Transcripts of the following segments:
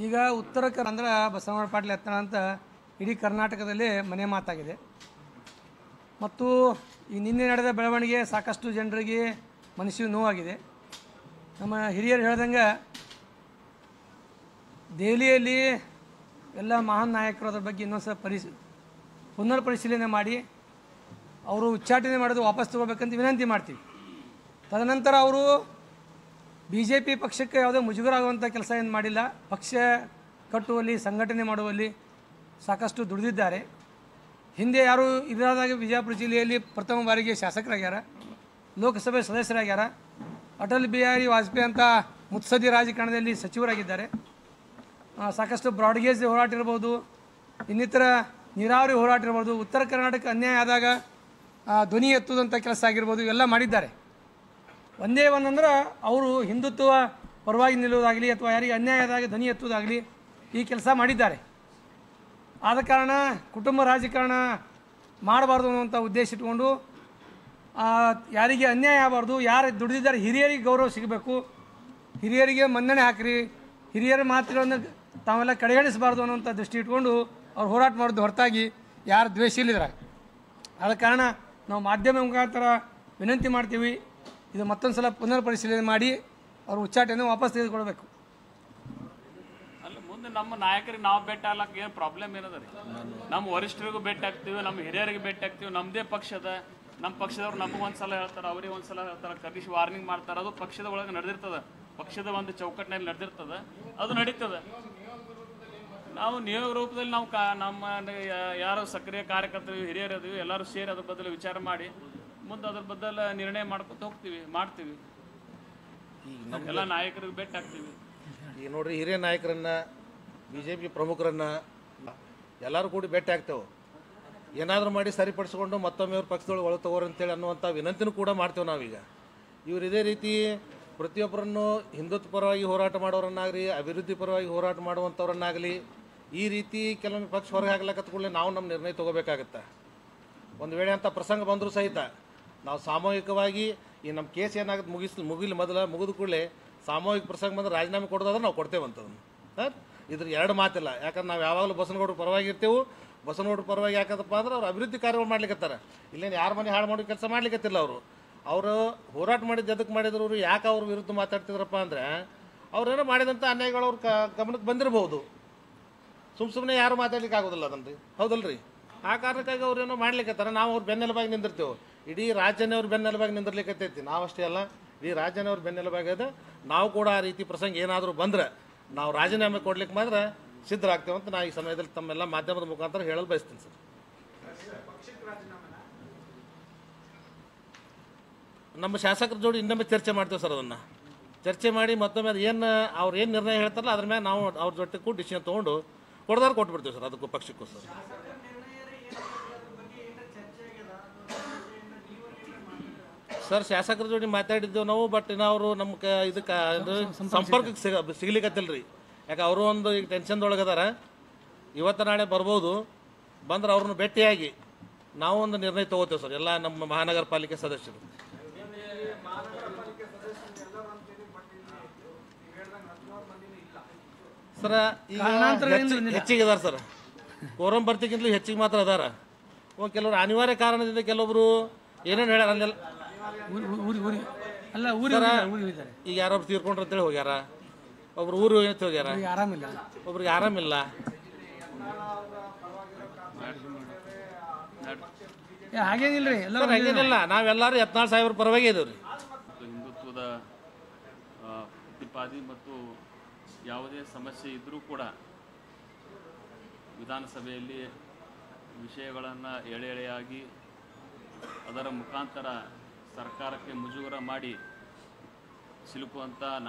ಈಗ ಉತ್ತರ ಅಂದ್ರೆ ಬಸವನಗೌಡ ಪಾಟೀಲ್ ಎತ್ತಣ ಅಂತ ಇಡೀ ಕರ್ನಾಟಕದಲ್ಲಿ ಮನೆ ಮಾತಾಗಿದೆ. ಮತ್ತು ಈ ನಿನ್ನೆ ನಡೆದ ಬೆಳವಣಿಗೆ ಸಾಕಷ್ಟು ಜನರಿಗೆ ಮನಸ್ಸಿಗೆ ನೋವಾಗಿದೆ. ನಮ್ಮ ಹಿರಿಯರು ಹೇಳ್ದಂಗೆ ದೆಹಲಿಯಲ್ಲಿ ಎಲ್ಲ ಮಹಾನ್ ನಾಯಕರು ಅದರ ಬಗ್ಗೆ ಇನ್ನೊಂದು ಸಲ ಪುನರ್ ಪರಿಶೀಲನೆ ಮಾಡಿ ಅವರು ಉಚ್ಚಾಟನೆ ಮಾಡೋದು ವಾಪಸ್ ತಗೋಬೇಕಂತ ವಿನಂತಿ ಮಾಡ್ತೀವಿ. ತದನಂತರ ಅವರು BJP ಪಕ್ಷಕ್ಕೆ ಯಾವುದೇ ಮುಜುಗರ ಆಗುವಂಥ ಕೆಲಸ ಏನು ಮಾಡಿಲ್ಲ. ಪಕ್ಷ ಕಟ್ಟುವಲ್ಲಿ ಸಂಘಟನೆ ಮಾಡುವಲ್ಲಿ ಸಾಕಷ್ಟು ದುಡಿದಿದ್ದಾರೆ. ಹಿಂದೆ ಯಾರು ಇದಾದಾಗ ವಿಜಯಪುರ ಜಿಲ್ಲೆಯಲ್ಲಿ ಪ್ರಥಮ ಬಾರಿಗೆ ಶಾಸಕರಾಗ್ಯಾರ, ಲೋಕಸಭೆ ಸದಸ್ಯರಾಗ್ಯಾರ. ಅಟಲ್ ಬಿಹಾರಿ ವಾಜಪೇಯಿ ಅಂತ ಮುತ್ಸದ್ದಿ ರಾಜಕಾರಣದಲ್ಲಿ ಸಚಿವರಾಗಿದ್ದಾರೆ. ಸಾಕಷ್ಟು ಬ್ರಾಡ್ಗೇಜ್ ಹೋರಾಟ ಇರ್ಬೋದು, ಇನ್ನಿತರ ನೀರಾವರಿ ಹೋರಾಟ ಇರ್ಬೋದು, ಉತ್ತರ ಕರ್ನಾಟಕ ಅನ್ಯಾಯ ಆದಾಗ ಧ್ವನಿ ಎತ್ತುವುದಂಥ ಕೆಲಸ ಆಗಿರ್ಬೋದು, ಇವೆಲ್ಲ ಮಾಡಿದ್ದಾರೆ. ಒಂದೇ ಒಂದಂದ್ರೆ ಅವರು ಹಿಂದುತ್ವ ಪರವಾಗಿ ನಿಲ್ಲುವುದಾಗಲಿ ಅಥವಾ ಯಾರಿಗೆ ಅನ್ಯಾಯ ಆದಾಗ ಧ್ವನಿ ಎತ್ತುವುದಾಗಲಿ ಈ ಕೆಲಸ ಮಾಡಿದ್ದಾರೆ. ಆದ ಕಾರಣ ಕುಟುಂಬ ರಾಜಕಾರಣ ಮಾಡಬಾರ್ದು ಅನ್ನುವಂಥ ಉದ್ದೇಶ ಇಟ್ಕೊಂಡು ಯಾರಿಗೆ ಅನ್ಯಾಯ ಆಗಬಾರ್ದು, ಯಾರು ದುಡಿದಿದ್ದಾರೆ ಹಿರಿಯರಿಗೆ ಗೌರವ ಸಿಗಬೇಕು, ಹಿರಿಯರಿಗೆ ಮನ್ನಣೆ ಹಾಕಿರಿ, ಹಿರಿಯರ ಮಾತುಗಳನ್ನು ತಾವೆಲ್ಲ ಕಡೆಗಣಿಸಬಾರ್ದು ಅನ್ನೋಂಥ ದೃಷ್ಟಿ ಇಟ್ಕೊಂಡು ಅವ್ರು ಹೋರಾಟ ಮಾಡೋದು ಹೊರತಾಗಿ ಯಾರು ದ್ವೇಷ ಇಲ್ಲಿದ್ದಾರೆ. ಆದ ಕಾರಣ ನಾವು ಮಾಧ್ಯಮ ಮುಖಾಂತರ ವಿನಂತಿ ಮಾಡ್ತೀವಿ, ಇದು ಮತ್ತೊಂದು ಸಲ ಪುನರ್ ಪರಿಶೀಲನೆ ಮಾಡಿ ಅವ್ರ ಉಚ್ಚಾಟನೆ ವಾಪಸ್ ತೆಗೆದುಕೊಳ್ಬೇಕು. ಅಲ್ಲ, ಮುಂದೆ ನಮ್ಮ ನಾಯಕರಿಗೆ ನಾವು ಭೇಟಿ ಆಗ್ಲಕ್ಕೆ ಏನು ಪ್ರಾಬ್ಲಮ್ ಏನದ ರೀ? ನಮ್ಮ ವರಿಷ್ಠರಿಗೂ ಭೇಟಿ ಆಗ್ತೀವಿ, ನಮ್ಮ ಹಿರಿಯರಿಗೆ ಭೇಟಿ ಆಗ್ತೀವಿ. ನಮ್ಮದೇ ಪಕ್ಷದ ನಮ್ಮ ಪಕ್ಷದವ್ರು ನಮಗೆ ಒಂದ್ಸಲ ಹೇಳ್ತಾರೆ, ಅವ್ರಿಗೆ ಒಂದ್ಸಲ ಹೇಳ್ತಾರೆ, ಕರ್ದಿಸಿ ವಾರ್ನಿಂಗ್ ಮಾಡ್ತಾರೆ. ಅದು ಪಕ್ಷದ ಒಳಗೆ ನಡೆದಿರ್ತದೆ, ಪಕ್ಷದ ಒಂದು ಚೌಕಟ್ಟಿನಲ್ಲಿ ನಡೆದಿರ್ತದೆ, ಅದು ನಡೀತದೆ. ನಾವು ನಿಯೋಗ ರೂಪದಲ್ಲಿ ನಾವು ನಮ್ಮ ಯಾರು ಸಕ್ರಿಯ ಕಾರ್ಯಕರ್ತರು ಹಿರಿಯರು ಅದೀವಿ ಎಲ್ಲರೂ ಸೇರಿ ಅದ್ರ ಬದಲು ವಿಚಾರ ಮಾಡಿ ಮುಂದೆ ಅದ್ರ ಬದಲು ನಿರ್ಣಯ ಮಾಡ್ಕೊತ ಮಾಡ್ತೀವಿ. ಎಲ್ಲ ನಾಯಕರಿಗೆ ಭೇಟಿ ಆಗ್ತೀವಿ. ಈಗ ನೋಡ್ರಿ, ಹಿರಿಯ ನಾಯಕರನ್ನ BJP ಪ್ರಮುಖರನ್ನ ಎಲ್ಲರೂ ಕೂಡಿ ಭೇಟಿ ಆಗ್ತೇವೆ. ಏನಾದರೂ ಮಾಡಿ ಸರಿಪಡಿಸ್ಕೊಂಡು ಮತ್ತೊಮ್ಮೆ ಅವ್ರ ಪಕ್ಷದೊಳಗೆ ಒಳಗೆ ತಗೋರಿ ಅಂತೇಳಿ ಅನ್ನುವಂಥ ವಿನಂತಿನೂ ಕೂಡ ಮಾಡ್ತೇವೆ ನಾವೀಗ. ಇವರು ಇದೇ ರೀತಿ ಪ್ರತಿಯೊಬ್ಬರನ್ನು ಹಿಂದುತ್ವ ಪರವಾಗಿ ಹೋರಾಟ ಮಾಡೋರನ್ನಾಗಲಿ ಅಭಿವೃದ್ಧಿ ಪರವಾಗಿ ಹೋರಾಟ ಮಾಡುವಂಥವ್ರನ್ನಾಗಲಿ ಈ ರೀತಿ ಕೆಲವೊಂದು ಪಕ್ಷ ಹೊರಗೆ ಹಾಕ್ಲಕ್ಕತ್ಕೊಳ್ಳಿ ನಾವು ನಮ್ಮ ನಿರ್ಣಯ ತೊಗೋಬೇಕಾಗತ್ತೆ. ಒಂದು ವೇಳೆ ಅಂಥ ಪ್ರಸಂಗ ಬಂದರೂ ಸಹಿತ ನಾವು ಸಾಮೂಹಿಕವಾಗಿ ಈ ನಮ್ಮ ಕೇಸ್ ಏನಾಗುತ್ತೆ ಮುಗಿದ ಕೂಡಲೇ ಸಾಮೂಹಿಕ ಪ್ರಸಂಗ ಬಂದ್ರೆ ರಾಜೀನಾಮೆ ಕೊಡೋದಾದ್ರೆ ನಾವು ಕೊಡ್ತೇವಂಥದನ್ನು. ಇದ್ರ ಎರಡು ಮಾತಿಲ್ಲ. ಯಾಕಂದ್ರೆ ನಾವು ಯಾವಾಗಲೂ ಬಸವನಗೌಡರ ಪರವಾಗಿ ಇರ್ತೇವೆ. ಬಸವನಗೌಡರ ಪರವಾಗಿ ಯಾಕಂದಪ್ಪ ಅಂದ್ರೆ ಅವ್ರು ಅಭಿವೃದ್ಧಿ ಕಾರ್ಯಗಳು ಮಾಡ್ಲಿಕ್ಕತ್ತಾರೆ. ಇಲ್ಲೇನು ಯಾರ ಮನೆ ಹಾಳು ಮಾಡೋ ಕೆಲಸ ಮಾಡ್ಲಿಕ್ಕತ್ತಿಲ್ಲ. ಅವರು ಹೋರಾಟ ಮಾಡಿದ್ದು ಎದಕ್ಕೆ ಮಾಡಿದ್ರು, ಅವರು ಯಾಕೆ ಅವ್ರ ವಿರುದ್ಧ ಮಾತಾಡ್ತಿದ್ರಪ್ಪ ಅಂದರೆ ಅವ್ರೇನೋ ಮಾಡಿದಂಥ ಅನ್ಯಾಯಗಳು ಅವ್ರ ಗಮನಕ್ಕೆ ಬಂದಿರಬಹುದು. ಸುಮ್ಮನೆ ಯಾರು ಮಾತಾಡ್ಲಿಕ್ಕೆ ಆಗೋದಿಲ್ಲ ಅದನ್ನು ರೀ, ಹೌದಲ್ರಿ? ಆ ಕಾರಣಕ್ಕಾಗಿ ಅವ್ರೇನೋ ಮಾಡ್ಲಿಕ್ಕತ್ತಾರೆ. ನಾವು ಅವ್ರ ಬೆನ್ನೆಲುಬಾಗಿ ನಿಂದಿರ್ತೇವೆ. ಇಡೀ ರಾಜ್ಯನೇ ಅವ್ರ ಬೆನ್ನೆಲುಬಾಗಿ ನಿಂದಿರ್ಲಿಕ್ಕತ್ತೈತಿ. ನಾವಷ್ಟೇ ಅಲ್ಲ, ಇಡೀ ರಾಜ್ಯನೇ ಅವ್ರ ಬೆನ್ನೆಲುಬಾಗಿ ಅದ. ನಾವು ಕೂಡ ಆ ರೀತಿ ಪ್ರಸಂಗ ಏನಾದರೂ ಬಂದರೆ ನಾವು ರಾಜೀನಾಮೆ ಕೊಡ್ಲಿಕ್ಕೆ ಮಾತ್ರ ಸಿದ್ಧರಾಗ್ತೇವೆ ಅಂತ ನಾ ಈ ಸಮಯದಲ್ಲಿ ತಮ್ಮೆಲ್ಲ ಮಾಧ್ಯಮದ ಮುಖಾಂತರ ಹೇಳಲು ಬಯಸ್ತೀನಿ ಸರ್. ನಮ್ಮ ಶಾಸಕರ ಜೋಡಿ ಇನ್ನೊಮ್ಮೆ ಚರ್ಚೆ ಮಾಡ್ತೇವೆ ಸರ್. ಅದನ್ನು ಚರ್ಚೆ ಮಾಡಿ ಮತ್ತೊಮ್ಮೆ ಅದು ಅವ್ರು ಏನು ನಿರ್ಣಯ ಹೇಳ್ತಾರಲ್ಲ ಅದ್ರ ಮೇಲೆ ನಾವು ಅವ್ರ ಜೊತೆ ಕೂಡ ಡಿಸಿಷನ್ ತೊಗೊಂಡು ಕೊಡ್ದಾರು ಕೊಟ್ಬಿಡ್ತೀವಿ ಸರ್. ಅದಕ್ಕೂ ಪಕ್ಷಕ್ಕೂ ಸರ್. ಸರ್, ಶಾಸಕರ ಜೋಡಿ ಮಾತಾಡಿದ್ದೇವೆ ನಾವು. ಬಟ್ ಇನ್ನು ಅವರು ನಮ್ಮ ಇದಕ್ಕೆ ಸಂಪರ್ಕಕ್ಕೆ ಸಿಗ್ಲಿಕ್ಕತ್ತಿಲ್ಲ ರೀ. ಯಾಕೆ ಅವರು ಒಂದು ಈಗ ಟೆನ್ಷನ್ದೊಳಗೆ ಅದಾರ. ಇವತ್ತು ನಾಳೆ ಬರ್ಬೋದು. ಬಂದ್ರೆ ಅವ್ರನ್ನ ಭೇಟಿಯಾಗಿ ನಾವು ಒಂದು ನಿರ್ಣಯ ತೊಗೋತೇವೆ ಸರ್, ಎಲ್ಲ ನಮ್ಮ ಮಹಾನಗರ ಪಾಲಿಕೆ ಸದಸ್ಯರು. ಸರ, ಈಗ ಹೆಚ್ಚಿಗೆ ಅದಾರ ಸರ್. ಕೋರಂ ಬರ್ತಿಗಿಂತಲೂ ಹೆಚ್ಚಿಗೆ ಮಾತ್ರ ಅದಾರ. ಕೆಲವರು ಅನಿವಾರ್ಯ ಕಾರಣದಿಂದ ಕೆಲವೊಬ್ರು ಏನೇನು ಹೇಳ್ಯಾರ ಅಲ್ಲೆಲ್ಲ. ಈಗ ಯಾರೊಬ್ರು ತೀರ್ಕೊಂಡ್ರು ಅಂತೇಳಿ ಹೋಗ್ಯಾರ, ಒಬ್ರು ಊರು ಹೋಗ್ಯಾರ, ಒಬ್ರಿಗೆ ಆರಾಮಿಲ್ಲ. ಹಾಗೇನಿಲ್ಲ, ನಾವೆಲ್ಲರೂ 14,000 ಪರವಾಗಿ ಇದೇವ್ರಿ. ಹಿಂದುತ್ವದ ಪ್ರತಿಪಾದಿ ಮತ್ತು ಯಾವುದೇ ಸಮಸ್ಯೆ ಇದ್ದರೂ ಕೂಡ ವಿಧಾನಸಭೆಯಲ್ಲಿ ವಿಷಯಗಳನ್ನು ಎಳೆಯಾಗಿ ಅದರ ಮುಖಾಂತರ ಸರ್ಕಾರಕ್ಕೆ ಮುಜುಗರ ಮಾಡಿ ಸಿಲುಕುವಂಥ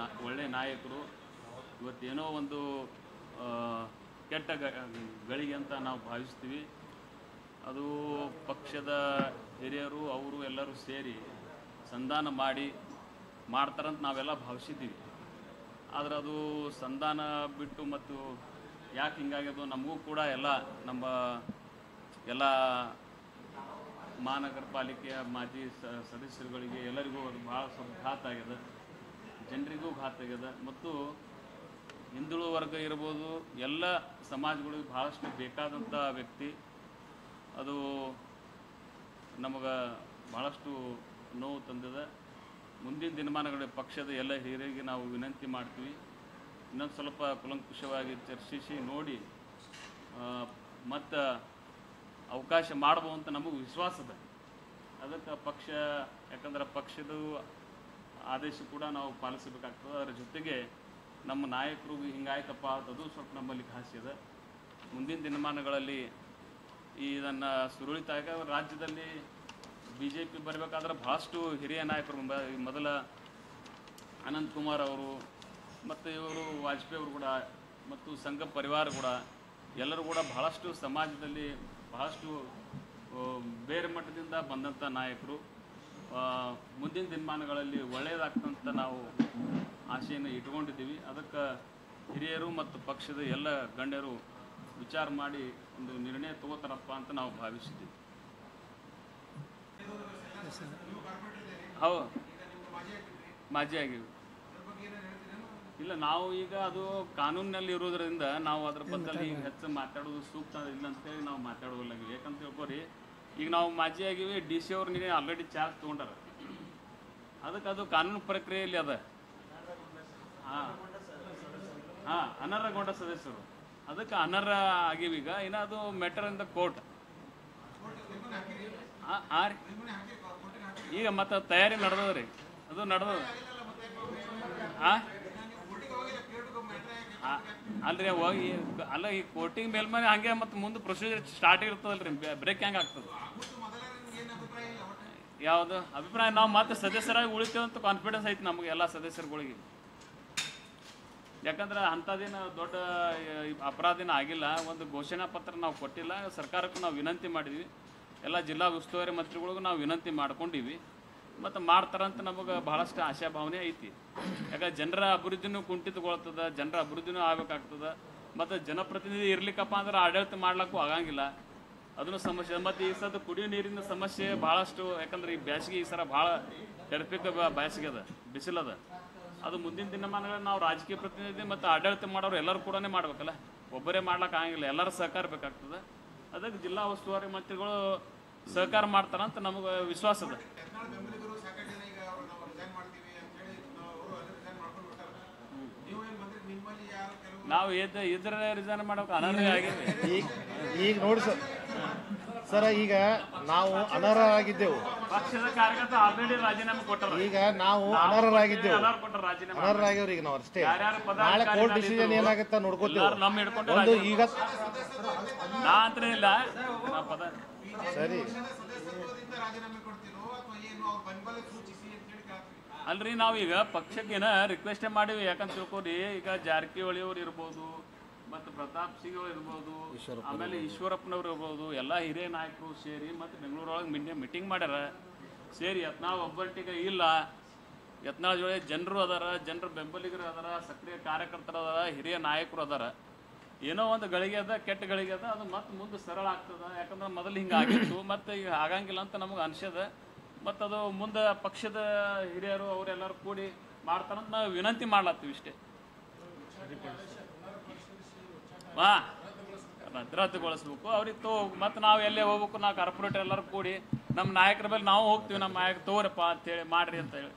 ಒಳ್ಳೆಯ ನಾಯಕರು ಇವತ್ತೇನೋ ಒಂದು ಕೆಟ್ಟ ಗಳಿಗೆ ಅಂತ ನಾವು ಭಾವಿಸ್ತೀವಿ. ಅದು ಪಕ್ಷದ ಹಿರಿಯರು ಅವರು ಎಲ್ಲರೂ ಸೇರಿ ಸಂಧಾನ ಮಾಡ್ತಾರಂತ ನಾವೆಲ್ಲ ಭಾವಿಸಿದ್ದೀವಿ. ಆದರೆ ಅದು ಸಂಧಾನ ಬಿಟ್ಟು ಮತ್ತು ಯಾಕೆ ಹಿಂಗಾಗ್ಯದು ನಮಗೂ ಕೂಡ ನಮ್ಮ ಎಲ್ಲ ಮಹಾನಗರ ಪಾಲಿಕೆಯ ಮಾಜಿ ಸದಸ್ಯರುಗಳಿಗೆ ಎಲ್ಲರಿಗೂ ಅದು ಭಾಳ ಸ್ವಲ್ಪ ಘಾತ ಆಗ್ಯದ, ಜನರಿಗೂ ಘಾತ ಆಗ್ಯದ. ಮತ್ತು ಹಿಂದುಳಿದ ವರ್ಗ ಇರ್ಬೋದು, ಎಲ್ಲ ಸಮಾಜಗಳಿಗೆ ಭಾಳಷ್ಟು ಬೇಕಾದಂಥ ವ್ಯಕ್ತಿ. ಅದು ನಮಗೆ ಭಾಳಷ್ಟು ನೋವು ತಂದಿದೆ. ಮುಂದಿನ ದಿನಮಾನಗಳ ಪಕ್ಷದ ಎಲ್ಲ ಹಿರಿಯರಿಗೆ ನಾವು ವಿನಂತಿ ಮಾಡ್ತೀವಿ, ಇನ್ನೊಂದು ಸ್ವಲ್ಪ ಕುಲಂಕುಷವಾಗಿ ಚರ್ಚಿಸಿ ನೋಡಿ ಮತ್ತು ಅವಕಾಶ ಮಾಡ್ಬೋದು ಅಂತ ನಮಗೆ ವಿಶ್ವಾಸ ಇದೆ. ಅದಕ್ಕೆ ಪಕ್ಷ, ಯಾಕಂದ್ರೆ ಪಕ್ಷದ ಆದೇಶ ಕೂಡ ನಾವು ಪಾಲಿಸಬೇಕಾಗ್ತದೆ. ಅದರ ಜೊತೆಗೆ ನಮ್ಮ ನಾಯಕರು ಹಿಂಗಾಯ್ತಪ್ಪ ಅದು ಸ್ವಲ್ಪ ನಮ್ಮಲ್ಲಿ ಖಾಸಿ ಇದೆ. ಮುಂದಿನ ದಿನಮಾನಗಳಲ್ಲಿ ಇದನ್ನು ಸುರುಳಿತಾಗ ರಾಜ್ಯದಲ್ಲಿ BJP ಬರಬೇಕಾದ್ರೆ ಭಾಳಷ್ಟು ಹಿರಿಯ ನಾಯಕರು, ಮೊದಲ ಅನಂತಕುಮಾರ್ ಅವರು ಮತ್ತು ಇವರು ವಾಜಪೇಯಿ ಅವರು ಕೂಡ ಮತ್ತು ಸಂಘ ಪರಿವಾರ ಕೂಡ ಎಲ್ಲರೂ ಕೂಡ ಭಾಳಷ್ಟು ಸಮಾಜದಲ್ಲಿ ಭಾಳಷ್ಟು ಬೇರೆ ಮಟ್ಟದಿಂದ ಬಂದಂಥ ನಾಯಕರು. ಮುಂದಿನ ದಿನಮಾನಗಳಲ್ಲಿ ಒಳ್ಳೆಯದಾಗ್ತಂತ ನಾವು ಆಶೆಯನ್ನು ಇಟ್ಕೊಂಡಿದ್ದೀವಿ. ಅದಕ್ಕೆ ಹಿರಿಯರು ಮತ್ತು ಪಕ್ಷದ ಎಲ್ಲ ಗಣ್ಯರು ವಿಚಾರ ಮಾಡಿ ಒಂದು ನಿರ್ಣಯ ತಗೋತಾರಪ್ಪ ಅಂತ ನಾವು ಭಾವಿಸಿದ್ದೀವಿ. ಹೌದು, ಮಾಜಿ ಆಗಿವಿ. ಇಲ್ಲ, ನಾವು ಈಗ ಅದು ಕಾನೂನಿನಲ್ಲಿ ಇರೋದ್ರಿಂದ ನಾವು ಅದ್ರ ಬದಲು ಈಗ ಹೆಚ್ಚು ಮಾತಾಡೋದು ಸೂಕ್ತ ಇಲ್ಲ ಅಂತೇಳಿ ನಾವು ಮಾತಾಡೋಲ್ಲ. ಯಾಕಂತ ತಿಳ್ಕೊರಿ, ಈಗ ನಾವು ಮಾಜಿ ಆಗಿವಿ, DC ಅವ್ರು ನೀನು ಆಲ್ರೆಡಿ ಚಾರ್ಜ್ ತೊಗೊಂಡಾರ. ಅದಕ್ಕೆ ಅದು ಕಾನೂನು ಪ್ರಕ್ರಿಯೆಯಲ್ಲಿ ಅದ. ಹಾಂ ಅನರ್ಹಗೊಂಡ ಸದಸ್ಯರು, ಅದಕ್ಕೆ ಅನರ್ಹ ಆಗಿವಿ. ಈಗ ಇನ್ನು ಅದು ಮ್ಯಾಟರ್ ಇನ್ ದ ಕೋರ್ಟ್. ಹಾಂ ರೀ, ಈಗ ಮತ್ತು ತಯಾರಿ ನಡೆದದ ರೀ, ಅದು ನಡೆದದ. ಹಾಂ ಅಲ್ರಿ, ಹೋಗಿ ಅಲ್ಲ ಈ ಕೋರ್ಟಿಂಗ್ ಮೇಲ್ಮೇಲೆ ಹಂಗೆ ಮತ್ತು ಮುಂದೆ ಪ್ರೊಸೀಜರ್ ಸ್ಟಾರ್ಟ್ ಇರ್ತದಲ್ಲ ರೀ, ಬ್ರೇಕ್ ಹೆಂಗೆ ಆಗ್ತದೆ? ಯಾವುದು ಅಭಿಪ್ರಾಯ? ನಾವು ಮತ್ತೆ ಸದಸ್ಯರಾಗಿ ಉಳಿತೇವೆ ಅಂತ ಕಾನ್ಫಿಡೆನ್ಸ್ ಐತಿ ನಮಗೆ ಎಲ್ಲ ಸದಸ್ಯರುಗಳಿಗೆ. ಯಾಕಂದ್ರೆ ಅಂಥದ್ದೇನು ದೊಡ್ಡ ಅಪರಾಧಿನ ಆಗಿಲ್ಲ. ಒಂದು ಘೋಷಣಾ ಪತ್ರ ನಾವು ಕೊಟ್ಟಿಲ್ಲ, ಸರ್ಕಾರಕ್ಕೂ ನಾವು ವಿನಂತಿ ಮಾಡಿದ್ವಿ, ಎಲ್ಲ ಜಿಲ್ಲಾ ಉಸ್ತುವಾರಿ ಮಂತ್ರಿಗಳಿಗೂ ನಾವು ವಿನಂತಿ ಮಾಡ್ಕೊಂಡಿವಿ. ಮತ್ತು ಮಾಡ್ತಾರಂತ ನಮಗೆ ಭಾಳಷ್ಟು ಆಶಾಭಾವನೆ ಐತಿ. ಯಾಕಂದ್ರೆ ಜನರ ಅಭಿವೃದ್ಧಿನೂ ಕುಂಠಿತಗೊಳ್ತದೆ, ಜನರ ಅಭಿವೃದ್ಧಿನೂ ಆಗಬೇಕಾಗ್ತದೆ. ಮತ್ತು ಜನಪ್ರತಿನಿಧಿ ಇರ್ಲಿಕ್ಕಪ್ಪ ಅಂದ್ರೆ ಆಡಳಿತ ಮಾಡ್ಲಿಕ್ಕೂ ಆಗಂಗಿಲ್ಲ, ಅದನ್ನು ಸಮಸ್ಯೆ. ಮತ್ತು ಈ ಸದ ಕುಡಿಯೋ ನೀರಿನ ಸಮಸ್ಯೆ ಭಾಳಷ್ಟು, ಯಾಕಂದ್ರೆ ಈ ಬೇಸಿಗೆ ಈ ಸರ ಭಾಳ ಟೆರಪಿಕ್ ಬೇಸಿಗೆ ಅದ, ಬಿಸಿಲದ. ಅದು ಮುಂದಿನ ದಿನಮಾನಗಳಲ್ಲಿ ನಾವು ರಾಜಕೀಯ ಪ್ರತಿನಿಧಿ ಮತ್ತು ಆಡಳಿತ ಮಾಡೋರು ಎಲ್ಲರೂ ಕೂಡ ಮಾಡ್ಬೇಕಲ್ಲ, ಒಬ್ಬರೇ ಮಾಡ್ಲಿಕ್ಕೆ ಆಗಂಗಿಲ್ಲ, ಎಲ್ಲರ ಸಹಕಾರ ಬೇಕಾಗ್ತದೆ. ಅದಕ್ಕೆ ಜಿಲ್ಲಾ ಉಸ್ತುವಾರಿ ಮಂತ್ರಿಗಳು ಸಹಕಾರ ಮಾಡ್ತಾರಂತ ನಮಗೆ ವಿಶ್ವಾಸ ಅದ. ನಾವು ಇದ್ರ ರಿಸೈನ್ ಮಾಡೋಕೆ ಅನರ್ಹ ಆಗಿದೆ. ಈಗ ನೋಡಿ ಸರ್, ಈಗ ನಾವು ಅನರ್ಹರಾಗಿದ್ದೆವು, ಪಕ್ಷದ ಕಾರ್ಯಕರ್ತ ಆಲ್ರೆಡಿ ರಾಜೀನಾಮೆ ಕೊಟ್ಟರು. ಈಗ ನಾವು ಅನರ್ಹರಾಗಿದ್ದೆವು, ಅನರ್ಹರಾಗಿವ್ರಿ. ಈಗ ನಾವು ಅಷ್ಟೇ, ನಾಳೆ ಕೋರ್ಟ್ ಡಿಸಿಷನ್ ಏನಾಗುತ್ತೆ ನೋಡ್ಕೋತೀವಿ. ನಮ್ಮ ಹಿಡ್ಕೊಂಡು ಒಂದು ಈಗ ನಾ ಅಂತ ಇಲ್ಲ ಪದ ಸರಿ ಅಲ್ರಿ, ನಾವು ಈಗ ಪಕ್ಷಕ್ಕೇನ ರಿಕ್ವೆಸ್ಟ್ ಮಾಡಿವಿ. ಯಾಕಂತ ತಿಳ್ಕೊರಿ, ಈಗ ಜಾರಕಿಹೊಳಿ ಅವ್ರು ಇರ್ಬೋದು, ಮತ್ತು ಪ್ರತಾಪ್ ಸಿಂಗ್ ಅವ್ರು ಇರ್ಬೋದು, ಆಮೇಲೆ ಈಶ್ವರಪ್ಪನವ್ರು ಇರ್ಬೋದು, ಎಲ್ಲ ಹಿರಿಯ ನಾಯಕರು ಸೇರಿ ಮತ್ತು ಬೆಂಗಳೂರೊಳಗೆ ಮೀಟಿಂಗ್ ಮಾಡ್ಯಾರ. ಸೇರಿ ಯತ್ನಾಳ್ ಒಬ್ಬಟ್ಟಿಗೆ ಇಲ್ಲ, ಯತ್ನಾಳ್ ಜೊತೆ ಜನರು ಅದಾರ, ಜನರ ಬೆಂಬಲಿಗರು ಅದಾರ, ಸಕ್ರಿಯ ಕಾರ್ಯಕರ್ತರು ಅದಾರ, ಹಿರಿಯ ನಾಯಕರು ಅದಾರ. ಏನೋ ಒಂದು ಗಳಿಗೆ ಅದ, ಕೆಟ್ಟ ಗಳಿಗೆ ಅದ, ಅದು ಮತ್ತೆ ಮುಂದೆ ಸರಳ ಆಗ್ತದೆ. ಯಾಕಂದ್ರೆ ಮೊದಲು ಹಿಂಗೆ ಆಗಿತ್ತು, ಮತ್ತು ಈಗ ಆಗಂಗಿಲ್ಲ ಅಂತ ನಮಗೆ ಅನ್ಸದ. ಮತ್ತು ಅದು ಮುಂದೆ ಪಕ್ಷದ ಹಿರಿಯರು ಅವರೆಲ್ಲರೂ ಕೂಡಿ ಮಾಡ್ತಾರಂತ ನಾವು ವಿನಂತಿ ಮಾಡ್ಲತ್ತೀವಿ ಇಷ್ಟೇ. ಹಾಂ, ಭದ್ರತೆಗೊಳಿಸ್ಬೇಕು ಅವ್ರಿಗೆ ಮತ್ತು ನಾವು ಎಲ್ಲೇ ಹೋಗ್ಬೇಕು, ನಾವು ಕಾರ್ಪೊರೇಟರ್ ಎಲ್ಲರೂ ಕೂಡಿ ನಮ್ಮ ನಾಯಕರ ಮೇಲೆ ನಾವು ಹೋಗ್ತೀವಿ, ನಮ್ಮ ನಾಯಕ ತೋರಪ್ಪ ಅಂತೇಳಿ ಮಾಡ್ರಿ ಅಂತ ಹೇಳಿ